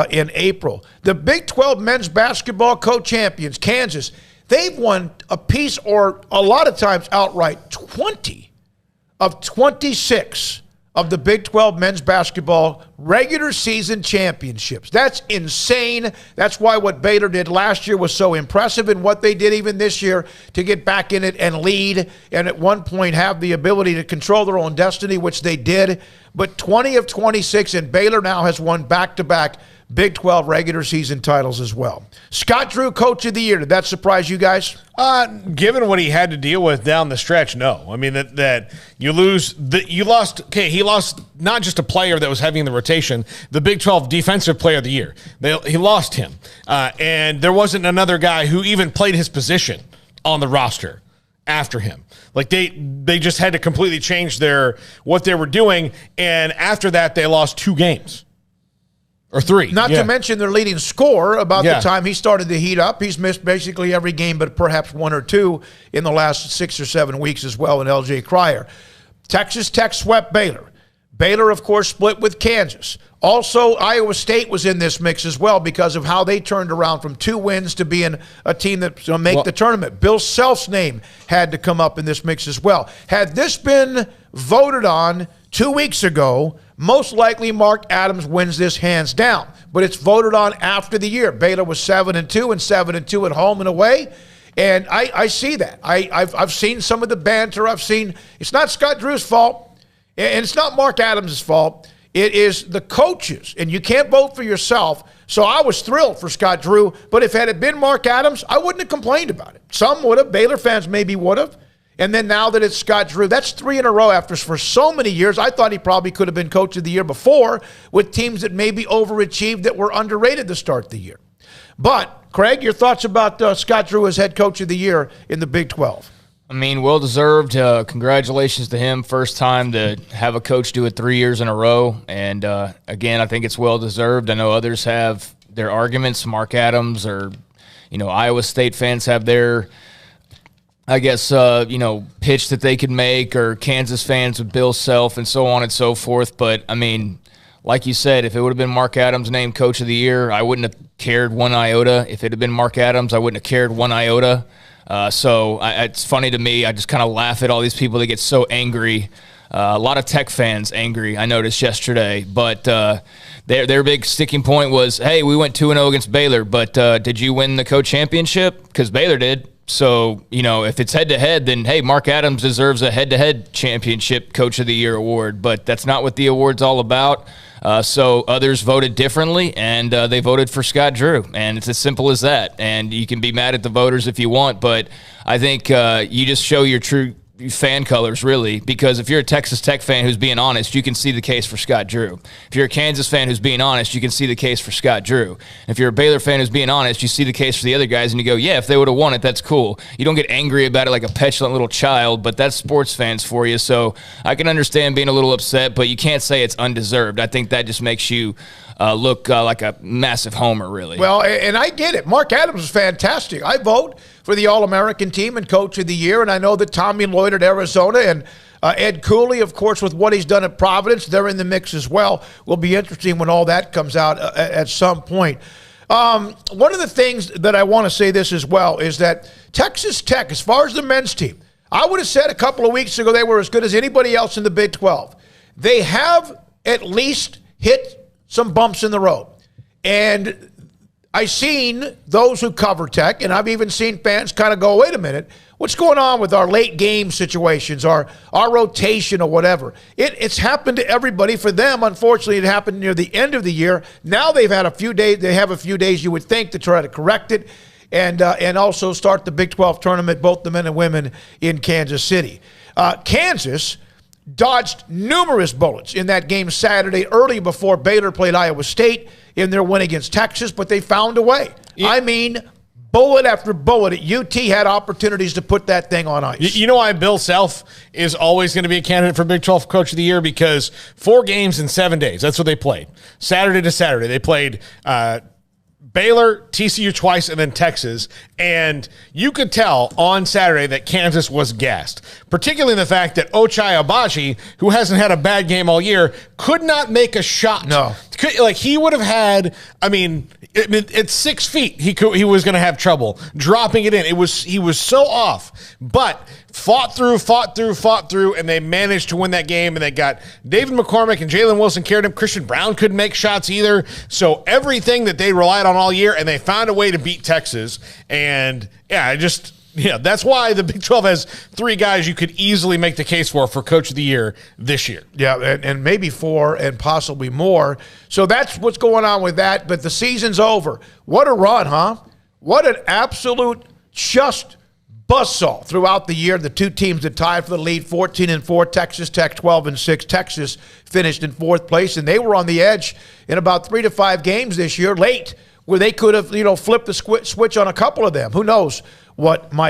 in April. The Big 12 men's basketball co-champions, Kansas, they've won a piece or a lot of times outright 20 of 26 of the Big 12 men's basketball regular season championships. That's insane. That's why what Baylor did last year was so impressive, and what they did even this year to get back in it and lead and at one point have the ability to control their own destiny, which they did. But 20 of 26, and Baylor now has won back-to-back Big 12 regular season titles as well. Scott Drew, Coach of the Year. Did that surprise you guys? Given what he had to deal with down the stretch, no. I mean, that you lost, okay, he lost not just a player that was having the rotation, the Big 12 Defensive Player of the Year. He lost him. And there wasn't another guy who even played his position on the roster after him. Like they just had to completely change what they were doing, and after that they lost 2 games. Or 3. Not to mention their leading scorer about the time he started to heat up. He's missed basically every game, but perhaps 1 or 2 in the last 6 or 7 weeks as well in L.J. Cryer. Texas Tech swept Baylor. Baylor, of course, split with Kansas. Also, Iowa State was in this mix as well because of how they turned around from 2 wins to being a team that's going to make the tournament. Bill Self's name had to come up in this mix as well. Had this been voted on 2 weeks ago, most likely Mark Adams wins this hands down. But it's voted on after the year. Baylor was 7-2 and 7-2 at home and away. And I see that. I've seen some of the banter. It's not Scott Drew's fault. And it's not Mark Adams' fault. It is the coaches. And you can't vote for yourself. So I was thrilled for Scott Drew. But if it had been Mark Adams, I wouldn't have complained about it. Some would have. Baylor fans maybe would have. And then now that it's Scott Drew, that's 3 in a row after for so many years. I thought he probably could have been Coach of the Year before with teams that maybe overachieved that were underrated to start the year. But, Craig, your thoughts about Scott Drew as head coach of the year in the Big 12? I mean, well-deserved. Congratulations to him. First time to have a coach do it 3 years in a row. And, again, I think it's well-deserved. I know others have their arguments. Mark Adams or, Iowa State fans have their – pitch that they could make, or Kansas fans with Bill Self and so on and so forth. But, I mean, like you said, if it would have been Mark Adams named Coach of the Year, I wouldn't have cared 1 iota. If it had been Mark Adams, I wouldn't have cared 1 iota. It's funny to me. I just kind of laugh at all these people that get so angry. A lot of Tech fans angry, I noticed yesterday. But their big sticking point was, hey, we went 2-0 against Baylor, but did you win the co-championship? Because Baylor did. So, if it's head-to-head, then, hey, Mark Adams deserves a head-to-head championship Coach of the Year award. But that's not what the award's all about. So others voted differently, and they voted for Scott Drew. And it's as simple as that. And you can be mad at the voters if you want, but I think you just show your true fan colors, really, because if you're a Texas Tech fan who's being honest, you can see the case for Scott Drew. If you're a Kansas fan who's being honest, you can see the case for Scott Drew. If you're a Baylor fan who's being honest, you see the case for the other guys, and you go, yeah, if they would have won it, that's cool. You don't get angry about it like a petulant little child, but that's sports fans for you, so I can understand being a little upset, but you can't say it's undeserved. I think that just makes you look like a massive homer, really. Well, and I get it. Mark Adams is fantastic. I vote for the All-American team and Coach of the Year, and I know that Tommy Lloyd at Arizona and Ed Cooley, of course, with what he's done at Providence, they're in the mix as well. Will be interesting when all that comes out at some point. One of the things that I want to say this as well is that Texas Tech, as far as the men's team, I would have said a couple of weeks ago they were as good as anybody else in the Big 12. They have at least hit some bumps in the road. And I've seen those who cover Tech, and I've even seen fans kind of go, wait a minute, what's going on with our late game situations, our rotation or whatever? It's happened to everybody. For them, unfortunately, it happened near the end of the year. Now they've had a few days, you would think, to try to correct it and also start the Big 12 tournament, both the men and women in Kansas City. Kansas dodged numerous bullets in that game Saturday early before Baylor played Iowa State in their win against Texas, but they found a way. Yeah. I mean, bullet after bullet. UT had opportunities to put that thing on ice. You know why Bill Self is always going to be a candidate for Big 12 Coach of the Year? Because 4 games in 7 days. That's what they played. Saturday to Saturday. They played Baylor, TCU twice, and then Texas. And you could tell on Saturday that Kansas was gassed, particularly in the fact that Ochai Agbaji, who hasn't had a bad game all year, could not make a shot. No. Like, he would have had, at 6 feet, he was going to have trouble dropping it in. He was so off, but fought through, and they managed to win that game, and they got David McCormick and Jalen Wilson carried him. Christian Brown couldn't make shots either. So everything that they relied on all year, and they found a way to beat Texas. And, that's why the Big 12 has 3 guys you could easily make the case for Coach of the Year this year. Yeah, and maybe 4 and possibly more. So that's what's going on with that. But the season's over. What a run, huh? What an absolute just buzzsaw throughout the year. The 2 teams that tied for the lead, 14-4, Texas Tech 12-6. Texas finished in 4th place, and they were on the edge in about 3 to 5 games this year, late, where they could have, flipped the switch on a couple of them. Who knows what might